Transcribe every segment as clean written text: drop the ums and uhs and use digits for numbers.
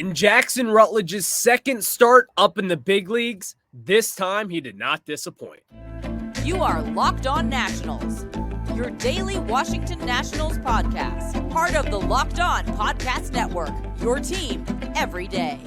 In Jackson Rutledge's second start up in the big leagues, this time he did not disappoint. You are Locked On Nationals, your daily Washington Nationals podcast, part of the Locked On Podcast Network, your team every day.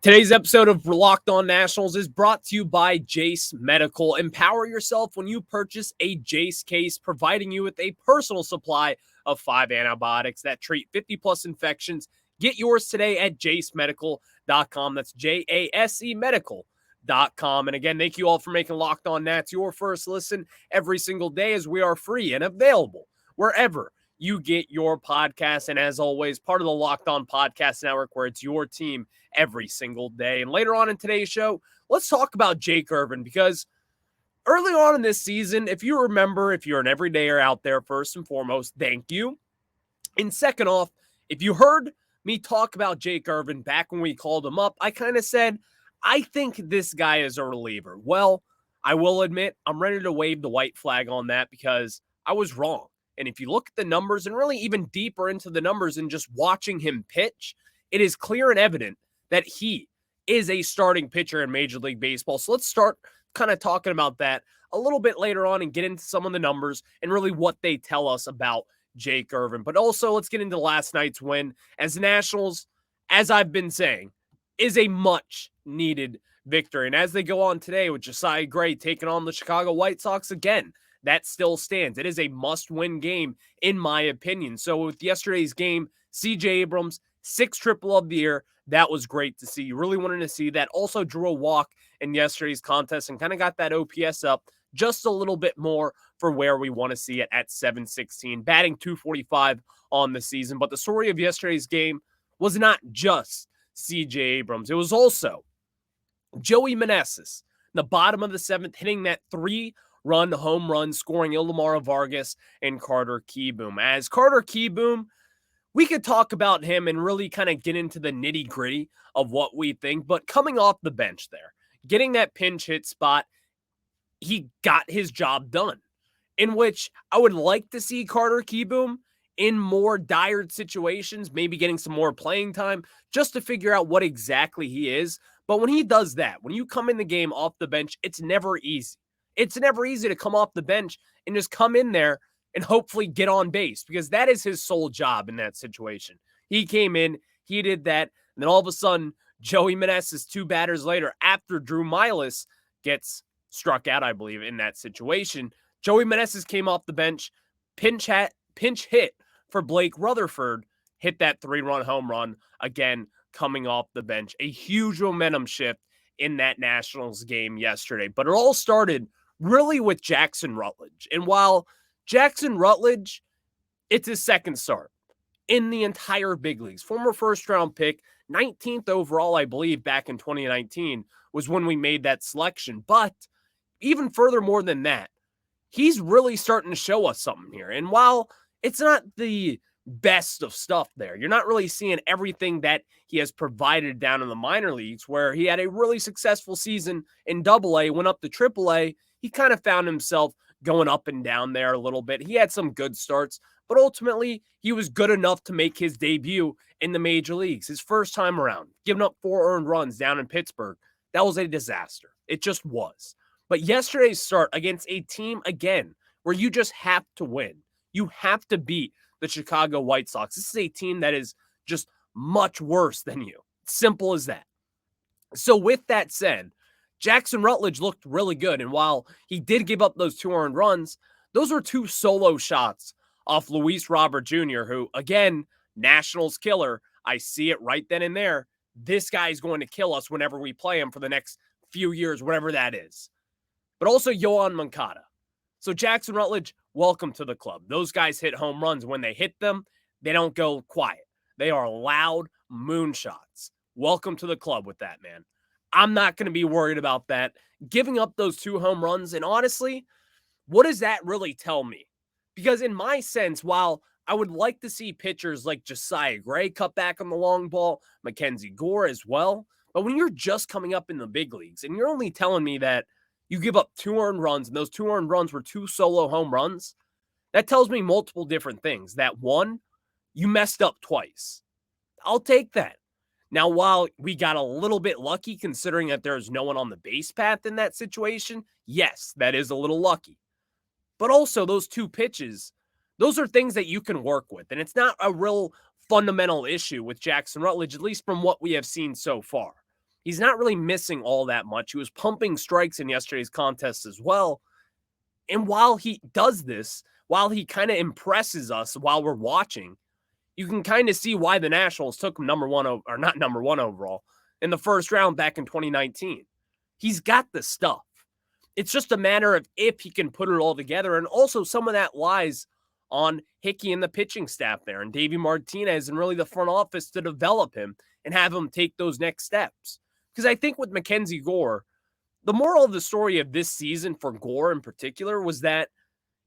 Today's episode of Locked On Nationals is brought to you by Jase Medical. Empower yourself when you purchase a Jase case, providing you with a personal supply of 5 antibiotics that treat 50-plus infections. Get yours today at jasemedical.com. That's Jase Medical.com. And again, thank you all for making Locked On Nats your first listen every single day, as we are free and available wherever you get your podcast. And as always, part of the Locked On Podcast Network, where it's your team every single day. And later on in today's show, let's talk about Jake Irvin, because early on in this season, if you remember, if you're an everydayer out there, first and foremost, thank you. And second off, if you heard me talk about Jake Irvin back when we called him up, I kind of said, I think this guy is a reliever. Well, I will admit, I'm ready to wave the white flag on that, because I was wrong. And if you look at the numbers, and really even deeper into the numbers and just watching him pitch, it is clear and evident that he is a starting pitcher in Major League Baseball. So let's start kind of talking about that a little bit later on and get into some of the numbers and really what they tell us about Jake Irvin. But also, let's get into last night's win, as the Nationals, as I've been saying, is a much-needed victory. And as they go on today with Josiah Gray taking on the Chicago White Sox again, that still stands. It is a must-win game, in my opinion. So with yesterday's game, C.J. Abrams, 6th triple of the year. That was great to see. You really wanted to see that. Also drew a walk in yesterday's contest and kind of got that OPS up just a little bit more for where we want to see it at 716, batting .245 on the season. But the story of yesterday's game was not just C.J. Abrams. It was also Joey Meneses, the bottom of the 7th, hitting that 3-run home run, scoring Ildemaro Vargas and Carter Kieboom. As Carter Kieboom, we could talk about him and really kind of get into the nitty-gritty of what we think, but coming off the bench there, getting that pinch hit spot, he got his job done, in which I would like to see Carter Kieboom in more dire situations, maybe getting some more playing time, just to figure out what exactly he is. But when he does that, when you come in the game off the bench, it's never easy. It's never easy to come off the bench and just come in there and hopefully get on base, because that is his sole job in that situation. He came in, he did that, and then all of a sudden, Joey Meneses, 2 batters later, after Drew Milas gets struck out, I believe, in that situation, Joey Meneses came off the bench, pinch hit for Blake Rutherford, hit that 3-run home run, again, coming off the bench. A huge momentum shift in that Nationals game yesterday. But it all started really with Jackson Rutledge. And while Jackson Rutledge, it's his second start in the entire big leagues. Former first-round pick, 19th overall, I believe, back in 2019 was when we made that selection. But even furthermore than that, he's really starting to show us something here. And while it's not the best of stuff there, you're not really seeing everything that he has provided down in the minor leagues, where he had a really successful season in AA, went up to AAA. He kind of found himself going up and down there a little bit. He had some good starts, but ultimately he was good enough to make his debut in the major leagues. His first time around, giving up 4 earned runs down in Pittsburgh. That was a disaster. It just was. But yesterday's start against a team, again, where you just have to win. You have to beat the Chicago White Sox. This is a team that is just much worse than you. Simple as that. So with that said, Jackson Rutledge looked really good. And while he did give up those 2 earned runs, those were 2 solo shots off Luis Robert Jr., who, again, Nationals killer. I see it right then and there. This guy is going to kill us whenever we play him for the next few years, whatever that is. But also Yoan Moncada. So Jackson Rutledge, welcome to the club. Those guys hit home runs. When they hit them, they don't go quiet. They are loud moonshots. Welcome to the club with that, man. I'm not going to be worried about that. Giving up those 2 home runs, and honestly, what does that really tell me? Because in my sense, while I would like to see pitchers like Josiah Gray cut back on the long ball, Mackenzie Gore as well. But when you're just coming up in the big leagues and you're only telling me that you give up 2 earned runs and those 2 earned runs were 2 solo home runs, that tells me multiple different things. That one, you messed up twice. I'll take that. Now, while we got a little bit lucky considering that there's no one on the base path in that situation, yes, that is a little lucky. But also those 2 pitches, those are things that you can work with. And it's not a real fundamental issue with Jackson Rutledge, at least from what we have seen so far. He's not really missing all that much. He was pumping strikes in yesterday's contest as well. And while he does this, while he kind of impresses us while we're watching, you can kind of see why the Nationals took him number 1, or not number 1 overall, in the first round back in 2019. He's got the stuff. It's just a matter of if he can put it all together. And also some of that lies on Hickey and the pitching staff there and Davey Martinez and really the front office to develop him and have him take those next steps. Because I think with Mackenzie Gore, the moral of the story of this season for Gore in particular was that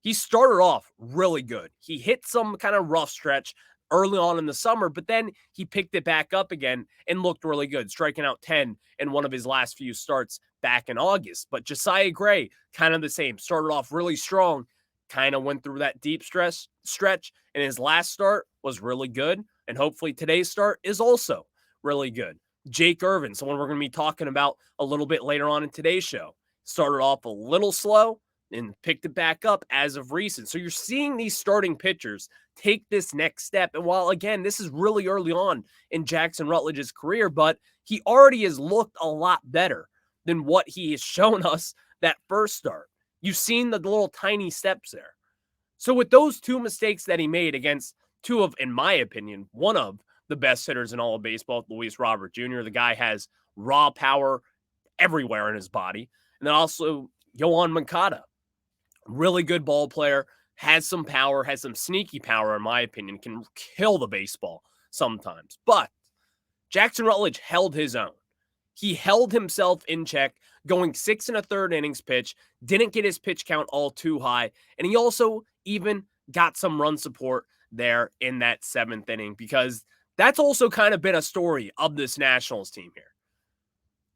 he started off really good. He hit some kind of rough stretch early on in the summer, but then he picked it back up again and looked really good, striking out 10 in one of his last few starts back in August. But Josiah Gray, kind of the same, started off really strong, kind of went through that deep stretch, and his last start was really good, and hopefully today's start is also really good. Jake Irvin, someone we're going to be talking about a little bit later on in today's show, started off a little slow and picked it back up as of recent. So you're seeing these starting pitchers take this next step. And while, again, this is really early on in Jackson Rutledge's career, but he already has looked a lot better than what he has shown us that first start. You've seen the little tiny steps there. So with those 2 mistakes that he made against 2 of, in my opinion, one of the best hitters in all of baseball, Luis Robert Jr., the guy has raw power everywhere in his body. And then also Yoan Moncada, really good ball player, has some power, has some sneaky power, in my opinion, can kill the baseball sometimes. But Jackson Rutledge held his own. He held himself in check, going 6 1/3 innings pitch, didn't get his pitch count all too high, and he also even got some run support there in that 7th inning, because that's also kind of been a story of this Nationals team here.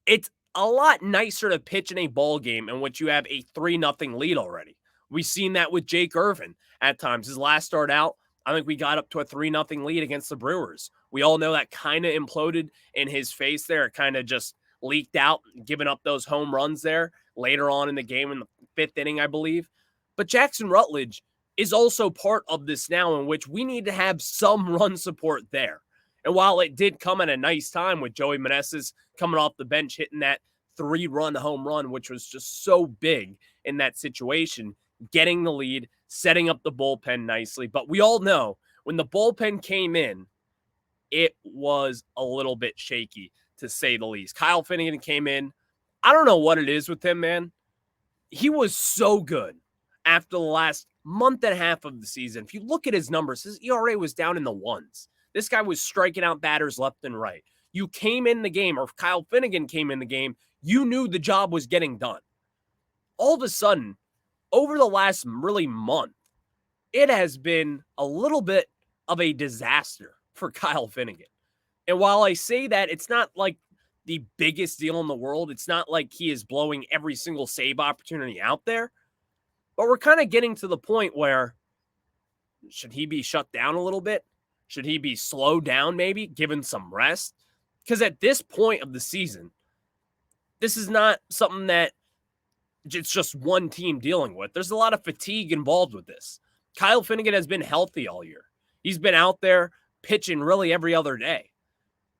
It's a lot nicer to pitch in a ball game in which you have a 3-0 lead already. We've seen that with Jake Irvin at times. His last start out, I think we got up to a 3-0 lead against the Brewers. We all know that kind of imploded in his face there. It kind of just leaked out, giving up those home runs there later on in the game in the 5th inning, I believe. But Jackson Rutledge is also part of this now, in which we need to have some run support there. And while it did come at a nice time with Joey Meneses coming off the bench, hitting that 3-run home run, which was just so big in that situation, getting the lead, setting up the bullpen nicely. But we all know when the bullpen came in, it was a little bit shaky, to say the least. Kyle Finnegan came in. I don't know what it is with him, man. He was so good after the last month and a half of the season. If you look at his numbers, his ERA was down in the 1s. This guy was striking out batters left and right. You came in the game, or if Kyle Finnegan came in the game, you knew the job was getting done. All of a sudden, over the last really month, it has been a little bit of a disaster for Kyle Finnegan. And while I say that, it's not like the biggest deal in the world. It's not like he is blowing every single save opportunity out there. But we're kind of getting to the point where, should he be shut down a little bit? Should he be slowed down maybe, given some rest? Because at this point of the season, this is not something that it's just one team dealing with. There's a lot of fatigue involved with this. Kyle Finnegan has been healthy all year. He's been out there pitching really every other day.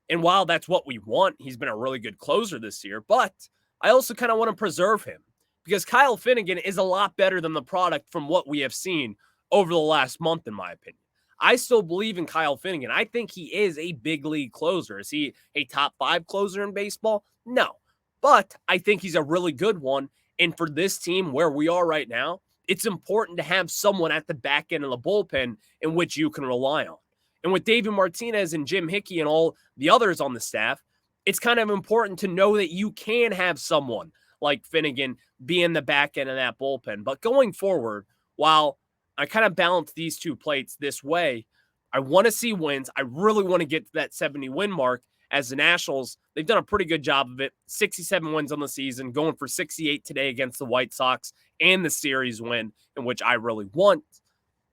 And while that's what we want, he's been a really good closer this year. But I also kind of want to preserve him, because Kyle Finnegan is a lot better than the product from what we have seen over the last month, in my opinion. I still believe in Kyle Finnegan. I think he is a big league closer. Is he a top 5 closer in baseball? No. But I think he's a really good one. And for this team where we are right now, it's important to have someone at the back end of the bullpen in which you can rely on. And with David Martinez and Jim Hickey and all the others on the staff, it's kind of important to know that you can have someone like Finnegan be in the back end of that bullpen. But going forward, while I kind of balance these two plates this way. I want to see wins. I really want to get to that 70 win mark. As the Nationals, they've done a pretty good job of it. 67 wins on the season, going for 68 today against the White Sox and the series win, in which I really want.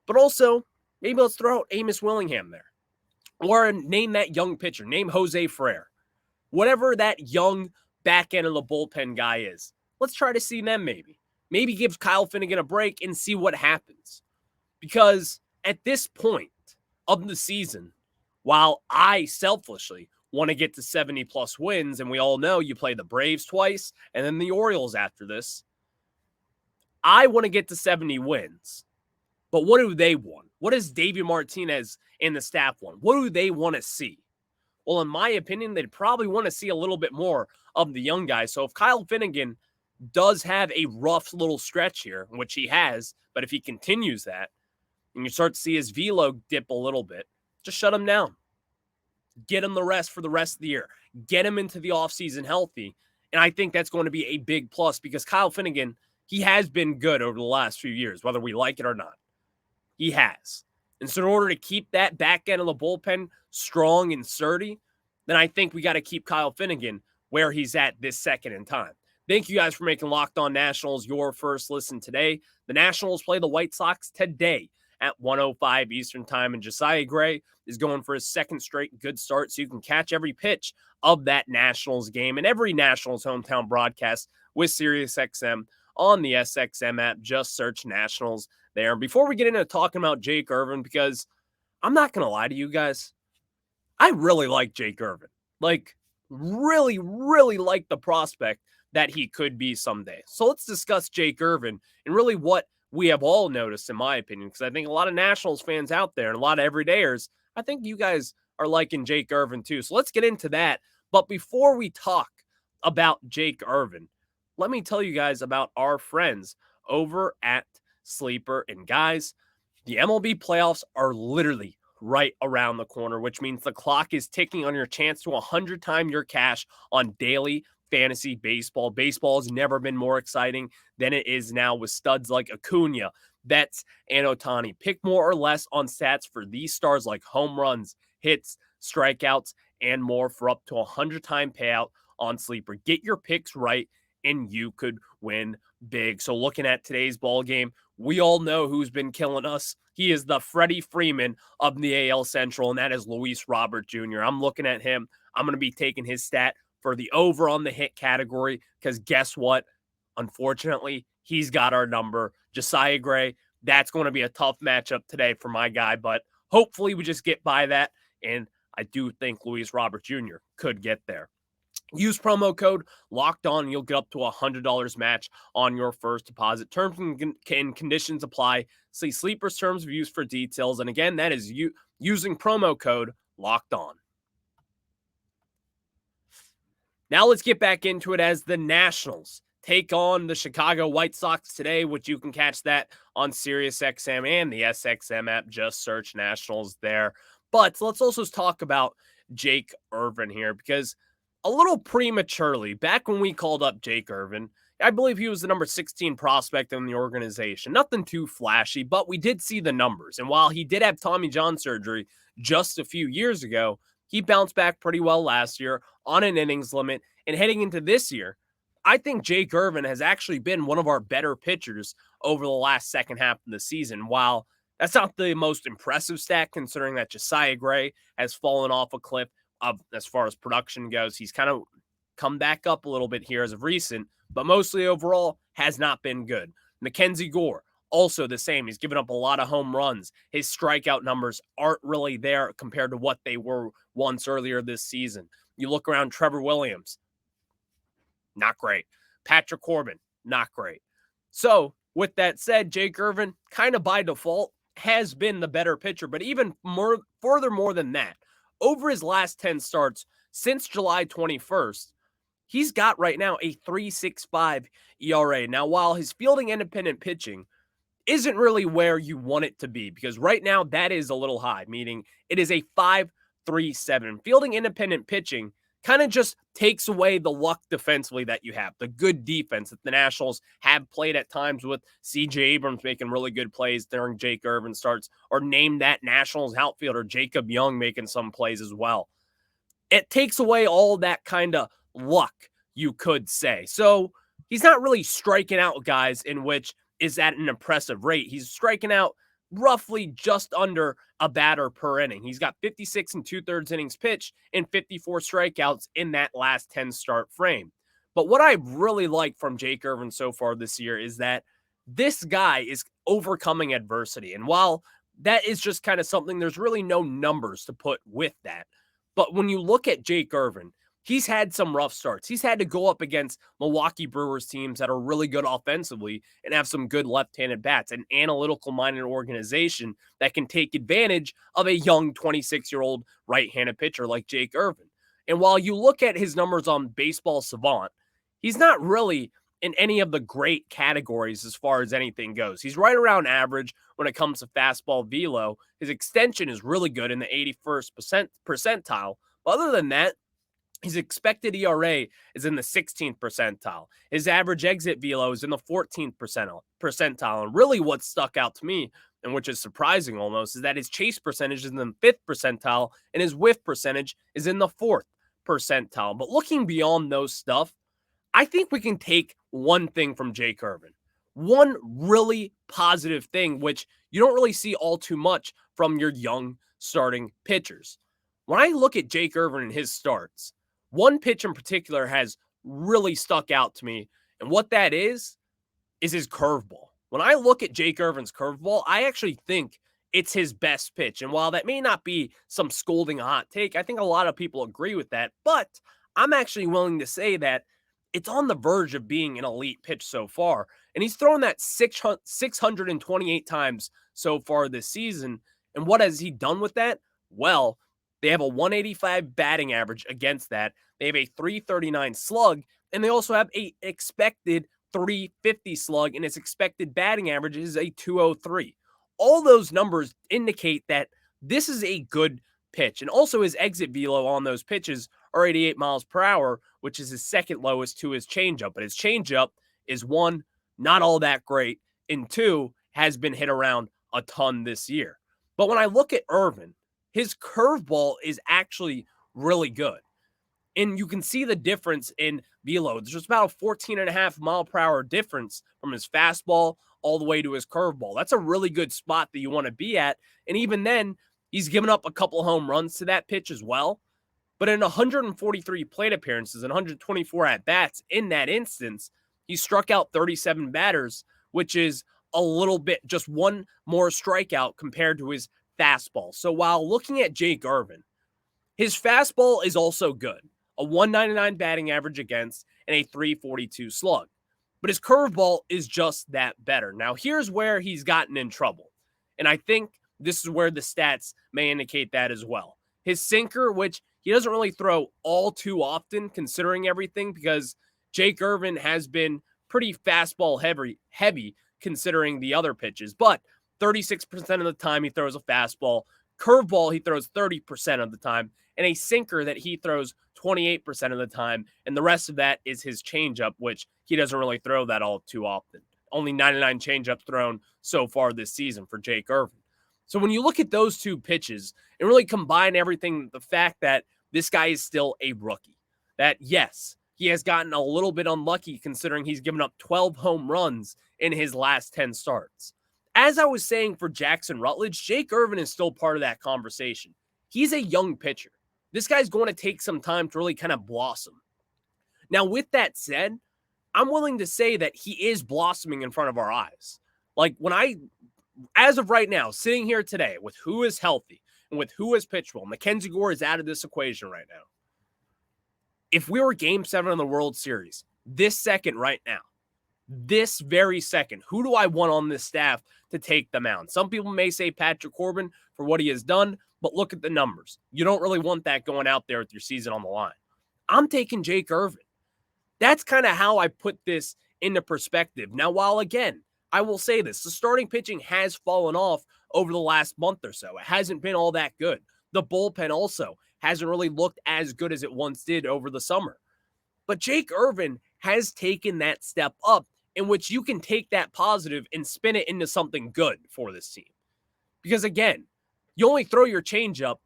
But also, maybe let's throw out Amos Willingham there. Or name that young pitcher. Name Jose Ferrer. Whatever that young back end of the bullpen guy is. Let's try to see them maybe. Maybe give Kyle Finnegan a break and see what happens. Because at this point of the season, while I selfishly want to get to 70 plus wins, and we all know you play the Braves twice and then the Orioles after this, I want to get to 70 wins. But what do they want? What does David Martinez and the staff want? What do they want to see? Well, in my opinion, they'd probably want to see a little bit more of the young guys. So if Kyle Finnegan does have a rough little stretch here, which he has, but if he continues that, and you start to see his velo dip a little bit, just shut him down. Get him the rest for the rest of the year. Get him into the offseason healthy. And I think that's going to be a big plus because Kyle Finnegan, he has been good over the last few years, whether we like it or not. He has. And so in order to keep that back end of the bullpen strong and sturdy, then I think we got to keep Kyle Finnegan where he's at this second in time. Thank you guys for making Locked On Nationals your first listen today. The Nationals play the White Sox today at 1:05 Eastern Time, and Josiah Gray is going for his second straight good start, so you can catch every pitch of that Nationals game and every Nationals hometown broadcast with SiriusXM on the SXM app. Just search Nationals there. Before we get into talking about Jake Irvin, because I'm not going to lie to you guys, I really like Jake Irvin. Like, really, really like the prospect that he could be someday. So let's discuss Jake Irvin and really what we have all noticed, in my opinion, because I think a lot of Nationals fans out there and a lot of everydayers, I think you guys are liking Jake Irvin too. So let's get into that. But before we talk about Jake Irvin, let me tell you guys about our friends over at Sleeper. And guys, the MLB playoffs are literally right around the corner, which means the clock is ticking on your chance to 100 times your cash on daily fantasy baseball. Baseball has never been more exciting than it is now with studs like Acuna, Betts, and Ohtani. Pick more or less on stats for these stars like home runs, hits, strikeouts, and more for up to 100-time payout on Sleeper. Get your picks right, and you could win big. So looking at today's ball game, we all know who's been killing us. He is the Freddie Freeman of the AL Central, and that is Luis Robert Jr. I'm looking at him. I'm going to be taking his stat for the over on the hit category because guess what? Unfortunately, he's got our number. Josiah Gray, that's going to be a tough matchup today for my guy, but hopefully we just get by that, and I do think Luis Robert Jr. could get there. Use promo code LOCKEDON and you'll get up to $100 match on your first deposit. Terms and conditions apply. See Sleeper's terms of use for details. And again, that is using promo code LOCKEDON. Now let's get back into it as the Nationals take on the Chicago White Sox today, which you can catch that on SiriusXM and the SXM app. Just search Nationals there. But let's also talk about Jake Irvin here because a little prematurely, back when we called up Jake Irvin, I believe he was the number 16 prospect in the organization. Nothing too flashy, but we did see the numbers. And while he did have Tommy John surgery just a few years ago, he bounced back pretty well last year on an innings limit. And heading into this year, I think Jake Irvin has actually been one of our better pitchers over the last second half of the season. While that's not the most impressive stat, considering that Josiah Gray has fallen off a cliff as far as production goes. He's kind of come back up a little bit here as of recent, but mostly overall has not been good. Mackenzie Gore, also the same. He's given up a lot of home runs. His strikeout numbers aren't really there compared to what they were once earlier this season. You look around, Trevor Williams, not great. Patrick Corbin, not great. So with that said, Jake Irvin, kind of by default, has been the better pitcher, but even furthermore than that, over his last 10 starts since July 21st, he's got right now a 3.65 ERA. Now, while his fielding independent pitching isn't really where you want it to be, because right now that is a little high, meaning it is a 5.37. Fielding independent pitching kind of just takes away the luck defensively that you have, the good defense that the Nationals have played at times with C.J. Abrams making really good plays during Jake Irvin starts, or name that Nationals outfielder Jacob Young making some plays as well. It takes away all that kind of luck, you could say. So he's not really striking out guys in which is at an impressive rate. He's striking out roughly just under a batter per inning. He's got 56 and 2/3 innings pitched and 54 strikeouts in that last 10 start frame. But what I really like from Jake Irvin so far this year is that this guy is overcoming adversity. And while that is just kind of something, there's really no numbers to put with that. But when you look at Jake Irvin, he's had some rough starts. He's had to go up against Milwaukee Brewers teams that are really good offensively and have some good left-handed bats, an analytical-minded organization that can take advantage of a young 26-year-old right-handed pitcher like Jake Irvin. And while you look at his numbers on Baseball Savant, he's not really in any of the great categories as far as anything goes. He's right around average when it comes to fastball velo. His extension is really good in the 81st percentile. But other than that, his expected ERA is in the 16th percentile. His average exit velo is in the 14th percentile. And really what stuck out to me, and which is surprising almost, is that his chase percentage is in the 5th percentile and his whiff percentage is in the 4th percentile. But looking beyond those stuff, I think we can take one thing from Jake Irvin. One really positive thing, which you don't really see all too much from your young starting pitchers. When I look at Jake Irvin and his starts, one pitch in particular has really stuck out to me, and what that is his curveball. When I look at Jake Irvin's curveball, I actually think it's his best pitch. And while that may not be some scolding hot take, I think a lot of people agree with that, but I'm actually willing to say that it's on the verge of being an elite pitch so far. And he's thrown that 628 times so far this season. And what has he done with that? Well, they have a 185 batting average against that. They have a 339 slug, and they also have a expected 350 slug, and its expected batting average is a 203. All those numbers indicate that this is a good pitch. And also his exit velo on those pitches are 88 miles per hour, which is his second lowest to his changeup. But his changeup is, one, not all that great, and two, has been hit around a ton this year. But when I look at Irvin, his curveball is actually really good. And you can see the difference in velo. There's just about a 14.5 mile per hour difference from his fastball all the way to his curveball. That's a really good spot that you want to be at. And even then, he's given up a couple home runs to that pitch as well. But in 143 plate appearances and 124 at-bats in that instance, he struck out 37 batters, which is a little bit, just one more strikeout compared to his fastball. So while looking at Jake Irvin, his fastball is also good. A 199 batting average against and a 342 slug. But his curveball is just that better. Now, here's where he's gotten in trouble. And I think this is where the stats may indicate that as well. His sinker, which he doesn't really throw all too often considering everything, because Jake Irvin has been pretty fastball heavy considering the other pitches. But 36% of the time he throws a fastball. Curveball he throws 30% of the time. And a sinker that he throws 28% of the time. And the rest of that is his changeup, which he doesn't really throw that all too often. Only 99 changeups thrown so far this season for Jake Irvin. So when you look at those two pitches and really combine everything, the fact that this guy is still a rookie, that yes, he has gotten a little bit unlucky considering he's given up 12 home runs in his last 10 starts. As I was saying for Jackson Rutledge, Jake Irvin is still part of that conversation. He's a young pitcher. This guy's going to take some time to really kind of blossom. Now, with that said, I'm willing to say that he is blossoming in front of our eyes. Like as of right now, sitting here today with who is healthy and with who has pitched well, Mackenzie Gore is out of this equation right now. If we were Game 7 of the World Series, this second right now, this very second, who do I want on this staff to take the mound? Some people may say Patrick Corbin for what he has done, but look at the numbers. You don't really want that going out there with your season on the line. I'm taking Jake Irvin. That's kind of how I put this into perspective. Now, while again, I will say this, the starting pitching has fallen off over the last month or so. It hasn't been all that good. The bullpen also hasn't really looked as good as it once did over the summer. But Jake Irvin has taken that step up in which you can take that positive and spin it into something good for this team. Because again, you only throw your changeup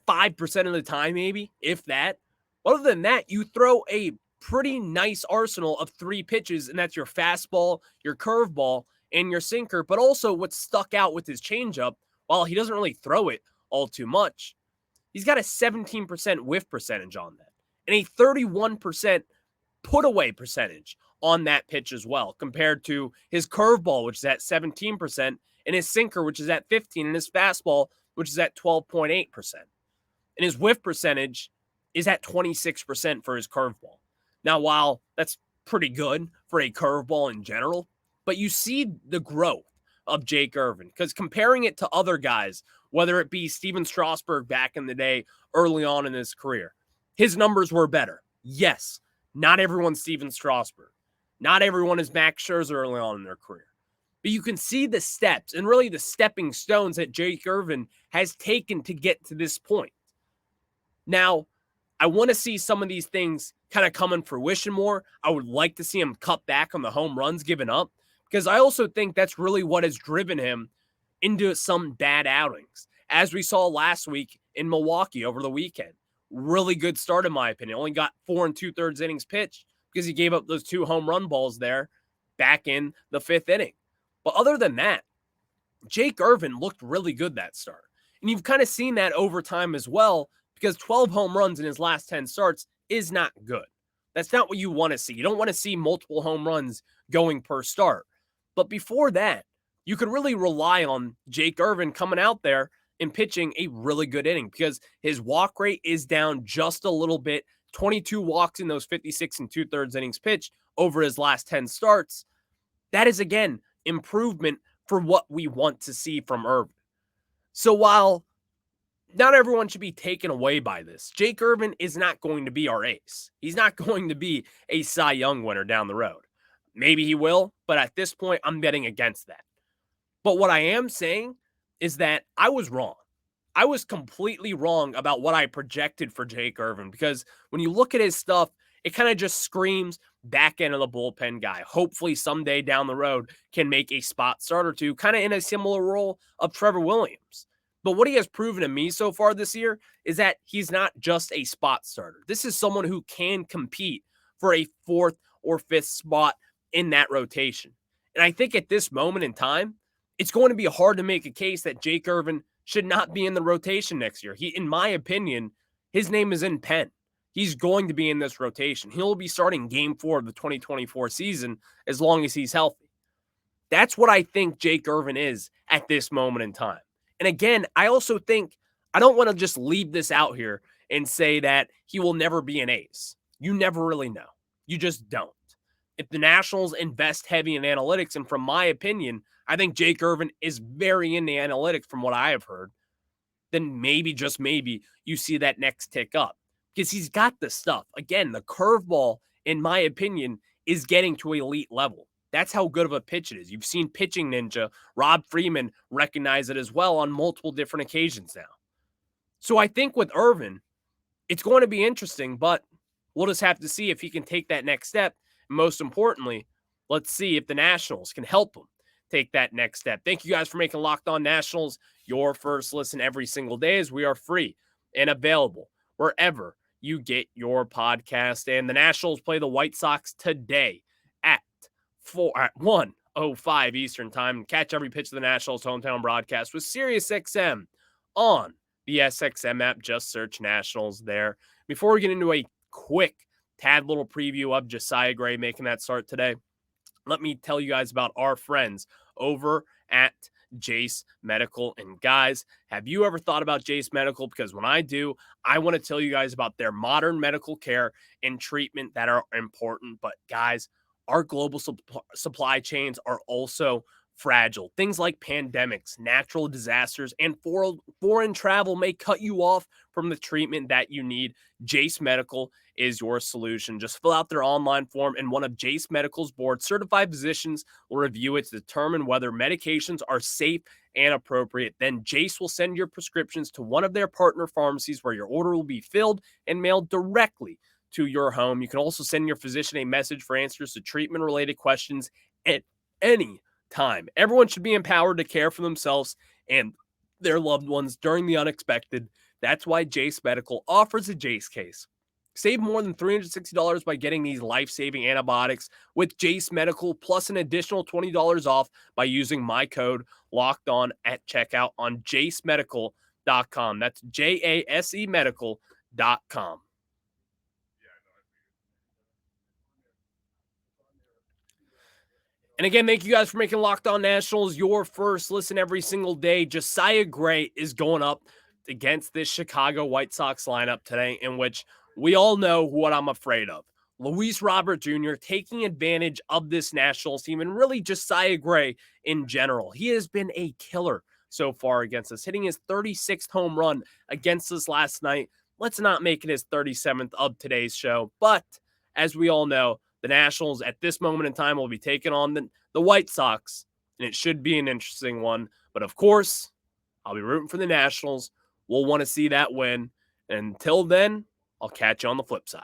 5% of the time, maybe, if that. Other than that, you throw a pretty nice arsenal of 3 pitches, and that's your fastball, your curveball, and your sinker. But also what stuck out with his changeup, while he doesn't really throw it all too much, he's got a 17% whiff percentage on that and a 31% put away percentage on that pitch as well, compared to his curveball, which is at 17%, and his sinker, which is at 15%, and his fastball, which is at 12.8%. And his whiff percentage is at 26% for his curveball. Now, while that's pretty good for a curveball in general, but you see the growth of Jake Irvin, because comparing it to other guys, whether it be Steven Strasburg back in the day, early on in his career, his numbers were better. Yes, not everyone's Steven Strasburg. Not everyone is Max Scherzer early on in their career. But you can see the steps and really the stepping stones that Jake Irvin has taken to get to this point. Now, I want to see some of these things kind of come in fruition more. I would like to see him cut back on the home runs given up, because I also think that's really what has driven him into some bad outings, as we saw last week in Milwaukee over the weekend. Really good start, in my opinion. Only got 4 2/3 innings pitched because he gave up those 2 home run balls there back in the 5th inning. But other than that, Jake Irvin looked really good that start. And you've kind of seen that over time as well, because 12 home runs in his last 10 starts is not good. That's not what you want to see. You don't want to see multiple home runs going per start. But before that, you could really rely on Jake Irvin coming out there and pitching a really good inning, because his walk rate is down just a little bit. 22 walks in those 56 2/3 innings pitched over his last 10 starts. That is, again, improvement for what we want to see from Irvin. So while not everyone should be taken away by this, Jake Irvin is not going to be our ace. He's not going to be a Cy Young winner down the road. Maybe he will, but at this point, I'm betting against that. But what I am saying is that I was wrong. I was completely wrong about what I projected for Jake Irvin, because when you look at his stuff, it kind of just screams back end of the bullpen guy. Hopefully someday down the road can make a spot start or two, kind of in a similar role of Trevor Williams. But what he has proven to me so far this year is that he's not just a spot starter. This is someone who can compete for a 4th or 5th spot in that rotation. And I think at this moment in time, it's going to be hard to make a case that Jake Irvin should not be in the rotation next year. In my opinion, his name is in pen. He's going to be in this rotation. He'll be starting game 4 of the 2024 season as long as he's healthy. That's what I think Jake Irvin is at this moment in time. And again, I also think I don't want to just leave this out here and say that he will never be an ace. You never really know. You just don't. If the Nationals invest heavy in analytics, and from my opinion, I think Jake Irvin is very into analytics from what I have heard, then maybe, just maybe, you see that next tick up. Because he's got the stuff. Again, the curveball, in my opinion, is getting to elite level. That's how good of a pitch it is. You've seen Pitching Ninja, Rob Freeman, recognize it as well on multiple different occasions now. So I think with Irvin, it's going to be interesting, but we'll just have to see if he can take that next step. And most importantly, let's see if the Nationals can help him take that next step. Thank you guys for making Locked On Nationals your first listen every single day, as we are free and available wherever you get your podcast. And the Nationals play the White Sox today at 1:05 Eastern Time. Catch every pitch of the Nationals hometown broadcast with SiriusXM on the SXM app. Just search Nationals there. Before we get into a quick little preview of Josiah Gray making that start today, let me tell you guys about our friends over at Jase Medical. And guys, have you ever thought about Jase Medical? Because when I do, I want to tell you guys about their modern medical care and treatment that are important. But guys, our global supply chains are also fragile. Things like pandemics, natural disasters, and foreign travel may cut you off from the treatment that you need. Jase Medical is your solution. Just fill out their online form, and one of Jase Medical's board-certified physicians will review it to determine whether medications are safe and appropriate. Then Jase will send your prescriptions to one of their partner pharmacies where your order will be filled and mailed directly to your home. You can also send your physician a message for answers to treatment-related questions at any time. Everyone should be empowered to care for themselves and their loved ones during the unexpected. That's why Jase Medical offers a Jase case. Save more than $360 by getting these life-saving antibiotics with Jase Medical, plus an additional $20 off by using my code LOCKEDON at checkout on jasemedical.com. That's JASE medical.com. And again, thank you guys for making Locked On Nationals your first listen every single day. Josiah Gray is going up against this Chicago White Sox lineup today, in which we all know what I'm afraid of. Luis Robert Jr. taking advantage of this Nationals team, and really Josiah Gray in general. He has been a killer so far against us, hitting his 36th home run against us last night. Let's not make it his 37th of today's show. But as we all know, the Nationals at this moment in time will be taking on the White Sox, and it should be an interesting one. But of course, I'll be rooting for the Nationals. We'll want to see that win. And until then, I'll catch you on the flip side.